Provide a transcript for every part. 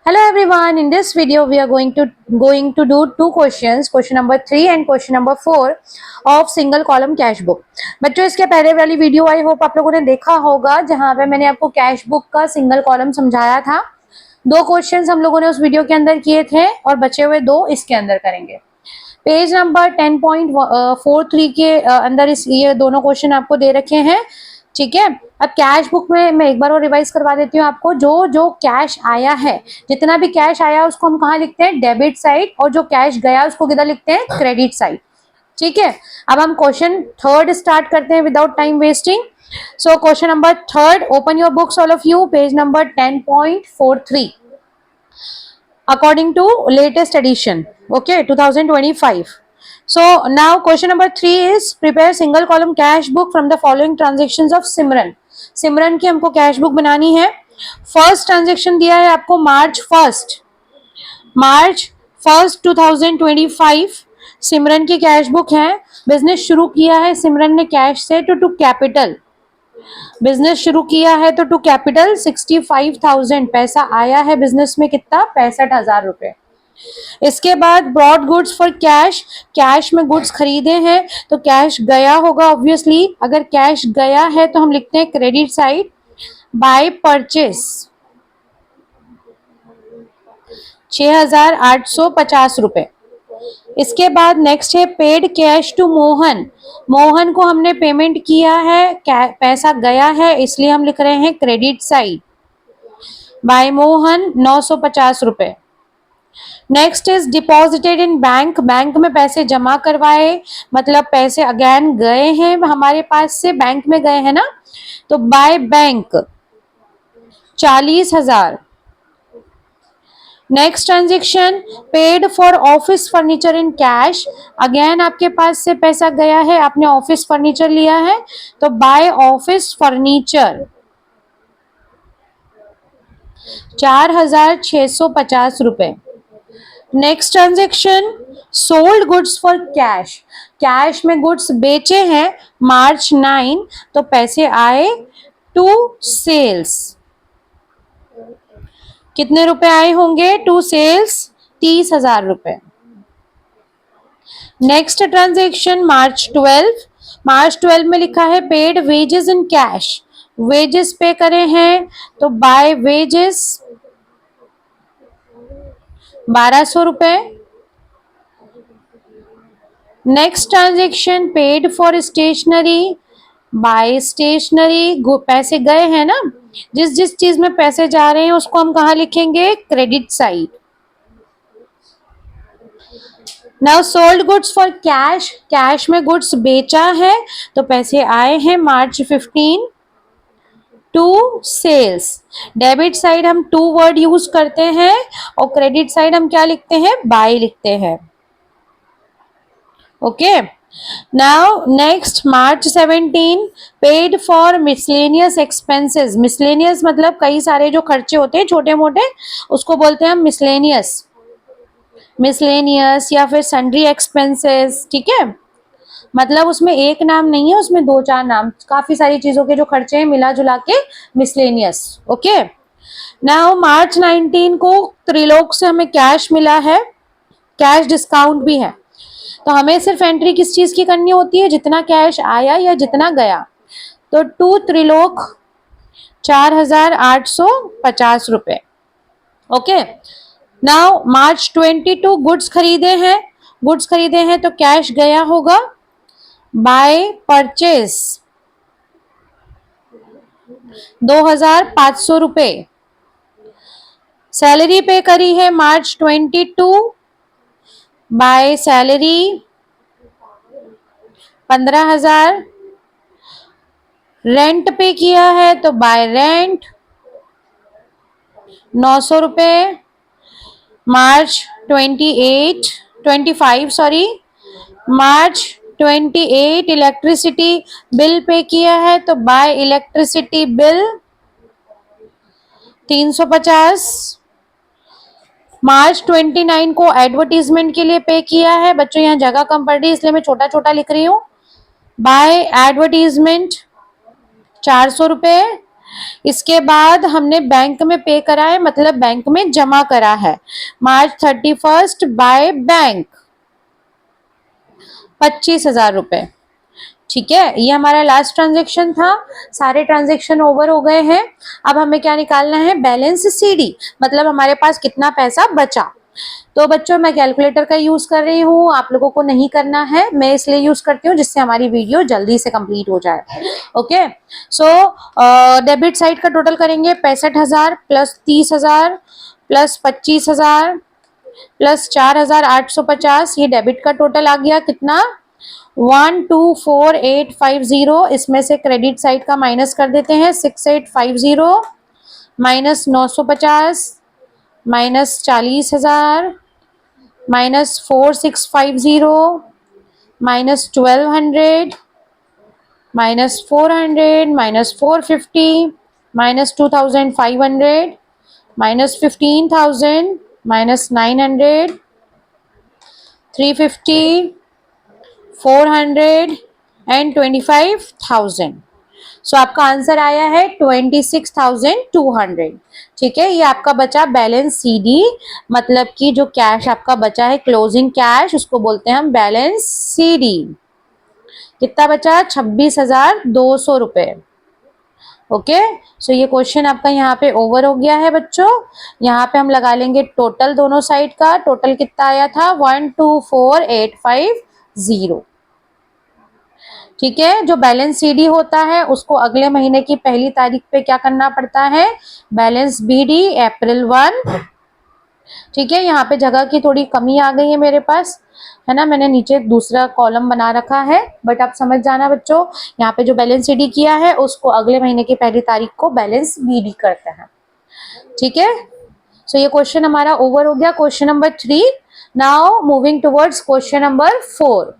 Hello everyone. In this video, we are going to do two questions, question number 3 and question number 4 of single column cash book. बच्चों इसके पहले वाली video I hope आप लोगों ने देखा होगा, जहां पे मैंने आपको कैश बुक का सिंगल कॉलम समझाया था। दो क्वेश्चंस हम लोगों ने उस वीडियो के अंदर किए थे और बचे हुए दो इसके अंदर करेंगे। पेज नंबर 10.43 के अंदर ये दोनों क्वेश्चन आपको दे रखे हैं। ठीक है, अब कैश बुक में मैं एक बार और रिवाइज करवा देती हूँ आपको। जो जो कैश आया है, जितना भी कैश आया उसको हम कहाँ लिखते हैं, डेबिट साइड, और जो कैश गया उसको किधर लिखते हैं, क्रेडिट साइड। ठीक है, अब हम क्वेश्चन थर्ड स्टार्ट करते हैं without time wasting. So question number third, open your books all of you, page number 10.43 according to latest edition, okay, 2025. So now question number 3 is prepare single column cash book from the following transactions of Simran. सिमरन की हमको cash book बनानी है। First transaction दिया है आपको March first 2025। सिमरन की cash book है। Business शुरू किया है सिमरन ने कैश से टू कैपिटल। बिजनेस शुरू किया है तो टू कैपिटल 65,000 पैसा आया है बिजनेस में, कितना, 65,000 रुपए। इसके बाद brought goods for cash, cash में गुड्स खरीदे हैं तो कैश गया होगा ऑब्वियसली। अगर कैश गया है तो हम लिखते हैं क्रेडिट साइड, बाय परचेस 6,850 रुपए। इसके बाद नेक्स्ट है paid cash to Mohan, Mohan को हमने पेमेंट किया है, पैसा गया है इसलिए हम लिख रहे हैं क्रेडिट साइड, बाय मोहन 950 रुपए। Next is deposited in bank, bank में पैसे जमा करवाए, मतलब पैसे अगेन गए हैं हमारे पास से, बैंक में गए हैं ना, तो by bank 40,000। Next transaction paid for office furniture in cash, again आपके पास से पैसा गया है, आपने ऑफिस फर्नीचर लिया है तो बाय ऑफिस फर्नीचर 4,650 रुपए। Next transaction sold goods for cash, cash में गुड्स बेचे हैं मार्च 9 तो पैसे आए टू सेल्स, कितने रुपए आए होंगे टू सेल्स, 30,000 रुपए। नेक्स्ट ट्रांजेक्शन मार्च 12 में लिखा है paid wages in cash, wages पे करे हैं तो बाय वेजेस 1,200 रुपए। Next transaction paid for stationery, by stationery, पैसे गए हैं ना, जिस जिस चीज में पैसे जा रहे हैं उसको हम कहाँ लिखेंगे, credit side. Now sold goods for cash, cash में गुड्स बेचा है तो पैसे आए हैं मार्च 15 टू सेल्स। डेबिट साइड हम टू वर्ड यूज करते हैं और क्रेडिट साइड हम क्या लिखते हैं, बाय लिखते हैं। Okay, now next March 17 paid for miscellaneous expenses, miscellaneous मतलब कई सारे जो खर्चे होते हैं छोटे मोटे उसको बोलते हैं हम मिसलेनियस, मिसलेनियस या फिर सन्ड्री एक्सपेंसेस। ठीक है, मतलब उसमें एक नाम नहीं है, उसमें दो चार नाम, काफी सारी चीजों के जो खर्चे हैं मिला जुला के मिसलेनियस। ओके, नाउ मार्च 19 को त्रिलोक से हमें कैश मिला है, कैश डिस्काउंट भी है, तो हमें सिर्फ एंट्री किस चीज की करनी होती है, जितना कैश आया या जितना गया, तो टू त्रिलोक 4,850 रुपए। ओके, नाउ मार्च 22 गुड्स खरीदे हैं तो कैश गया होगा, बाय परचेस 2,500 रुपए। सैलरी पे करी है मार्च 22, बाय सैलरी 15,000। रेंट पे किया है तो बाय रेंट 900 रुपए। मार्च 28 इलेक्ट्रिसिटी बिल पे किया है तो बाय इलेक्ट्रिसिटी बिल 350। मार्च 29 को एडवर्टीजमेंट के लिए पे किया है, बच्चों यहाँ जगह कम पड़ रही है इसलिए मैं छोटा छोटा लिख रही हूँ, बाय एडवर्टीजमेंट 400 रुपए। इसके बाद हमने बैंक में पे करा है, मतलब बैंक में जमा करा है। मार्च 31 बाय बैंक 25,000 रुपए। ठीक है, ये हमारा लास्ट ट्रांजेक्शन था। सारे ट्रांजेक्शन ओवर हो गए हैं। अब हमें क्या निकालना है, बैलेंस सीडी, मतलब हमारे पास कितना पैसा बचा। तो बच्चों मैं कैलकुलेटर का यूज कर रही हूँ, आप लोगों को नहीं करना है, मैं इसलिए यूज करती हूँ जिससे हमारी वीडियो जल्दी से कंप्लीट हो जाए। ओके, सो डेबिट साइड का टोटल करेंगे 65,000 प्लस 30,000 प्लस 25,000 प्लस 4,850। ये डेबिट का टोटल आ गया कितना, 124850। इसमें से क्रेडिट साइड का माइनस कर देते हैं, 6850 minus 950 minus 40,000 minus 4650 minus 1200 minus 400 minus 450 minus 2500 minus 15,000 minus 900 350 400 and 25,000। सो आपका आंसर आया है 26,200। ठीक है, ये आपका बचा बैलेंस सीडी, मतलब कि जो कैश आपका बचा है क्लोजिंग कैश, उसको बोलते हैं हम बैलेंस सीडी। कितना बचा, 26,200 रुपए। ओके, सो ये क्वेश्चन आपका यहाँ पे ओवर हो गया है बच्चों। यहाँ पे हम लगा लेंगे टोटल दोनों साइड का। टोटल कितना आया था, 124850। ठीक है, जो बैलेंस सीडी होता है उसको अगले महीने की पहली तारीख पे क्या करना पड़ता है, बैलेंस बीडी अप्रैल 1। ठीक है, यहाँ पे जगह की थोड़ी कमी आ गई है मेरे पास, है ना, मैंने नीचे दूसरा कॉलम बना रखा है, बट आप समझ जाना बच्चों, यहाँ पे जो बैलेंस सीडी किया है उसको अगले महीने की पहली तारीख को बैलेंस बीडी करते हैं। ठीक है, सो ये क्वेश्चन हमारा ओवर हो गया, question number 3। Now moving towards question number 4।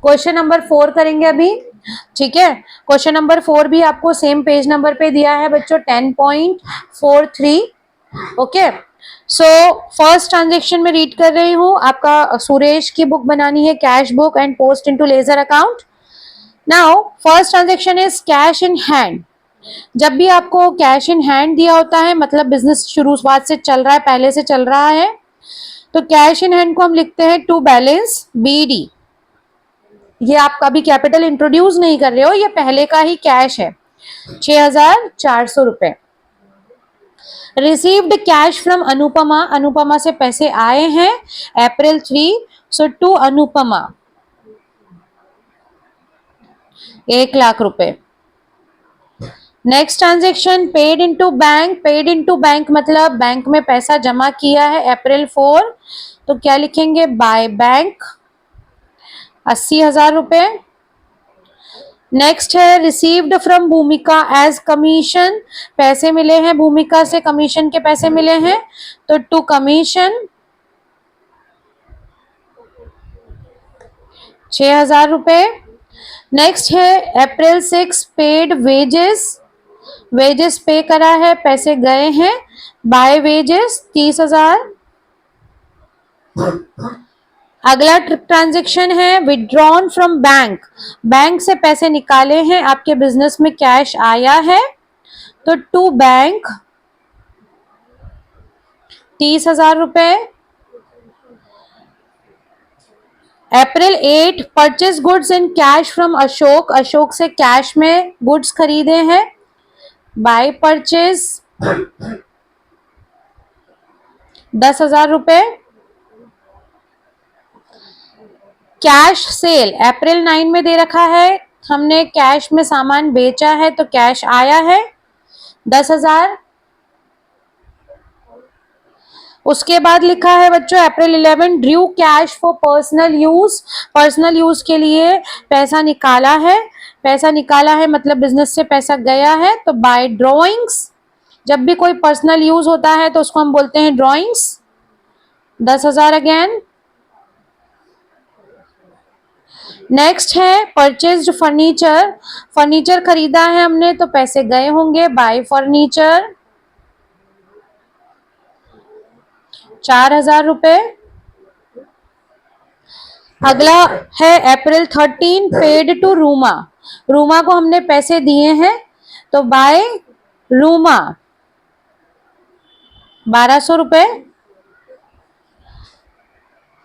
Question number 4 करेंगे अभी। ठीक है, क्वेश्चन नंबर 4 भी आपको सेम पेज नंबर पे दिया है बच्चों, 10.43। ओके, सो फर्स्ट ट्रांजेक्शन में रीड कर रही हूँ, आपका सुरेश की बुक बनानी है, cash book and post into ledger account. Now first transaction is cash in hand. जब भी आपको कैश इन हैंड दिया होता है, मतलब बिजनेस शुरुआत से चल रहा है, पहले से चल रहा है, तो कैश इन हैंड को हम लिखते हैं टू बैलेंस बीडी। ये आप कभी कैपिटल इंट्रोड्यूस नहीं कर रहे हो, ये पहले का ही कैश है, 6,400 रुपए। Received cash from Anupama, Anupama से पैसे आए हैं अप्रैल 3, सो टू अनुपमा 1,00,000 रुपए। Next transaction paid into bank, paid into bank मतलब बैंक में पैसा जमा किया है अप्रैल 4, तो क्या लिखेंगे, बाय बैंक 80,000 रुपए। नेक्स्ट है रिसीव्ड फ्रॉम भूमिका एज कमीशन, पैसे मिले हैं भूमिका से, कमीशन के पैसे मिले हैं, तो टू कमीशन 6,000 रुपए। नेक्स्ट है अप्रैल 6 पेड वेजेस, वेजेस पे करा है, पैसे गए हैं, बाय वेजेस 30,000। अगला ट्रांजेक्शन है विड्रॉन फ्रॉम बैंक, बैंक से पैसे निकाले हैं, आपके बिजनेस में कैश आया है, तो टू बैंक 30,000 रुपए। अप्रैल 8 purchase goods in cash from Ashok, Ashok से कैश में गुड्स खरीदे हैं, बाय परचेज 10,000 रुपए। कैश सेल अप्रैल 9 में दे रखा है, हमने कैश में सामान बेचा है, तो कैश आया है 10,000। उसके बाद लिखा है बच्चों अप्रैल 11 Drew cash for personal use, personal use के लिए पैसा निकाला है, पैसा निकाला है मतलब बिजनेस से पैसा गया है, तो बाय ड्रॉइंग्स, जब भी कोई पर्सनल यूज होता है तो उसको हम बोलते हैं ड्रॉइंग्स, 10,000 अगेन। नेक्स्ट है परचेज्ड फर्नीचर, फर्नीचर खरीदा है हमने तो पैसे गए होंगे, बाय फर्नीचर 4,000 रुपए। अगला है अप्रैल 13 पेड टू रूमा। रूमा को हमने पैसे दिए हैं तो बाय रूमा 1200 रुपए।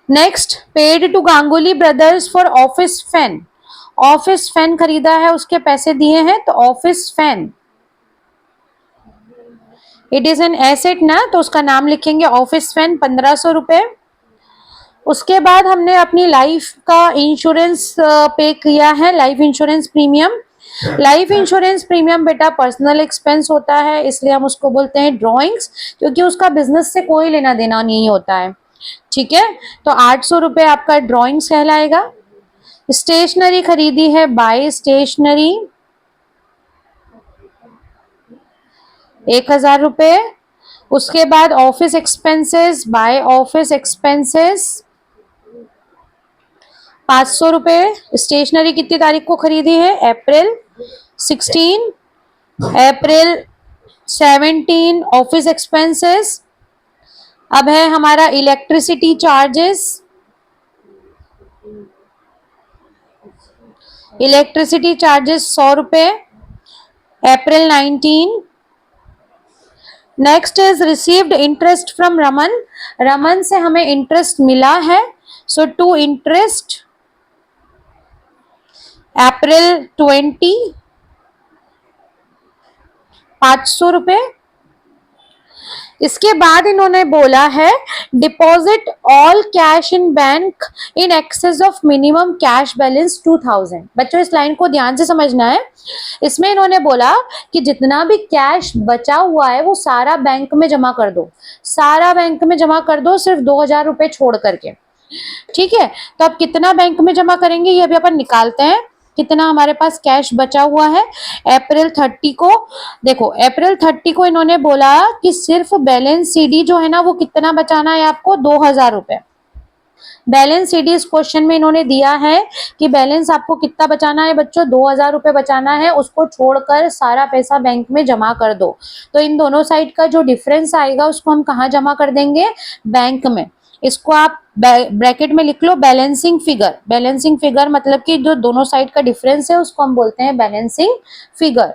Next paid to Ganguly brothers for office fan. Office fan खरीदा है, उसके पैसे दिए हैं तो office fan, it is an asset ना, तो उसका नाम लिखेंगे ऑफिस फैन 1500 रुपए। उसके बाद हमने अपनी लाइफ का इंश्योरेंस पे किया है, life insurance premium. Life insurance premium बेटा पर्सनल एक्सपेंस होता है, इसलिए हम उसको बोलते हैं ड्रॉइंग्स, क्योंकि उसका बिजनेस से कोई लेना देना नहीं होता है। ठीक है, तो 800 रुपए आपका ड्रॉइंग्स कहलाएगा। स्टेशनरी खरीदी है बाय स्टेशनरी 1000 रुपए। उसके बाद office expenses by office expenses 500 रुपए। स्टेशनरी कितनी तारीख को खरीदी है? अप्रैल 16। April 17 office expenses. अब है हमारा इलेक्ट्रिसिटी चार्जेस। इलेक्ट्रिसिटी चार्जेस 100 रुपए April 19। Next is received interest from Raman. Raman से हमें इंटरेस्ट मिला है, सो टू इंटरेस्ट अप्रैल 20 500 रुपए। इसके बाद इन्होंने बोला है deposit all cash in bank in excess of minimum cash balance 2000। बच्चों इस लाइन को ध्यान से समझना है। इसमें इन्होंने बोला कि जितना भी कैश बचा हुआ है वो सारा बैंक में जमा कर दो, सारा बैंक में जमा कर दो, सिर्फ 2000 रुपए छोड़ करके। ठीक है, तो अब कितना बैंक में जमा करेंगे ये अभी अपन निकालते हैं, कितना हमारे पास कैश बचा हुआ है। अप्रैल 30 को देखो, अप्रैल 30 को इन्होंने बोला कि सिर्फ बैलेंस सीडी जो है ना वो कितना बचाना है आपको, 2000 रुपए। बैलेंस सीडी इस क्वेश्चन में इन्होंने दिया है कि बैलेंस आपको कितना बचाना है बच्चों, 2000 रुपए बचाना है, उसको छोड़कर सारा पैसा बैंक में जमा कर दो। तो इन दोनों साइड का जो डिफरेंस आएगा उसको हम कहाँ जमा कर देंगे? बैंक में। इसको आप ब्रैकेट में लिख लो बैलेंसिंग फिगर। बैलेंसिंग फिगर मतलब कि जो दोनों साइड का डिफरेंस है उसको हम बोलते हैं बैलेंसिंग फिगर।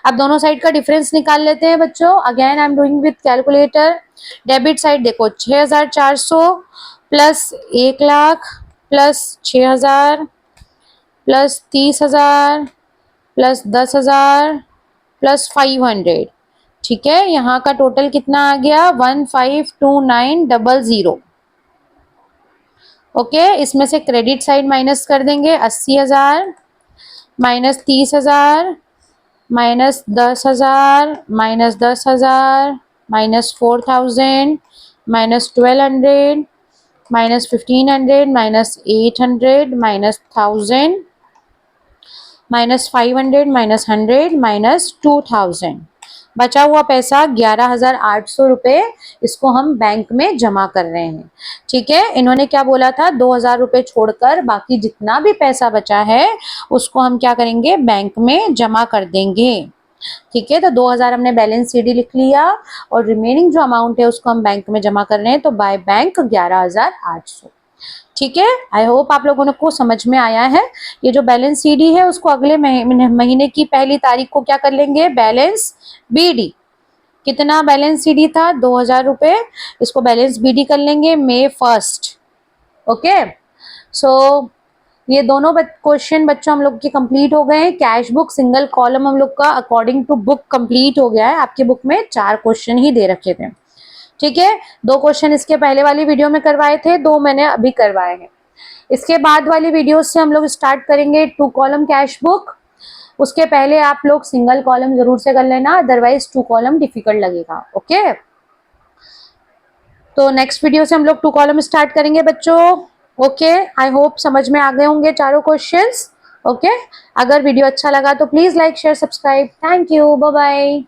अब दोनों साइड का डिफरेंस निकाल लेते हैं बच्चों। Again I am doing with calculator. Debit side देखो 6400 plus 1,00,000 plus 6000 plus 30,000 plus 10,000 plus 500। ठीक है, यहाँ का टोटल कितना आ गया? 152900। ओके, इसमें से क्रेडिट साइड माइनस कर देंगे, 80,000 minus 30,000 minus 10,000 minus 10,000 minus 4,000 minus 1,200 minus 1,500 minus 800 minus 1,000 minus 500 minus 100 minus 2,000। बचा हुआ पैसा 11,800 रुपए, इसको हम बैंक में जमा कर रहे हैं। ठीक है, इन्होंने क्या बोला था? 2,000 रुपए छोड़कर बाकी जितना भी पैसा बचा है उसको हम क्या करेंगे? बैंक में जमा कर देंगे। ठीक है, तो 2000 हमने बैलेंस सीडी लिख लिया और रिमेनिंग जो अमाउंट है उसको हम बैंक में जमा कर रहे हैं, तो बाय बैंक 11,800। ठीक है, आई होप आप लोगों को समझ में आया है। ये जो बैलेंस सीडी है उसको अगले महीने की पहली तारीख को क्या कर लेंगे? Balance BD. कितना बैलेंस सीडी था? 2,000 रुपए, इसको बैलेंस बीडी कर लेंगे May 1। ओके, सो ये दोनों क्वेश्चन बच्चों हम लोग के कंप्लीट हो गए हैं। कैश बुक सिंगल कॉलम हम लोग का अकॉर्डिंग टू बुक कंप्लीट हो गया है। आपकी बुक में 4 क्वेश्चन ही दे रखे थे। ठीक है, 2 क्वेश्चन इसके पहले वाली वीडियो में करवाए थे, 2 मैंने अभी करवाए हैं। इसके बाद वाली वीडियो से हम लोग स्टार्ट करेंगे 2 कॉलम कैश बुक। उसके पहले आप लोग सिंगल कॉलम जरूर से कर लेना, अदरवाइज 2 कॉलम डिफिकल्ट लगेगा। ओके, तो नेक्स्ट वीडियो से हम लोग 2 कॉलम स्टार्ट करेंगे बच्चों। ओके, आई होप समझ में आ गए होंगे चारों क्वेश्चंस। ओके, अगर वीडियो अच्छा लगा तो please like share subscribe. Thank you, bye bye.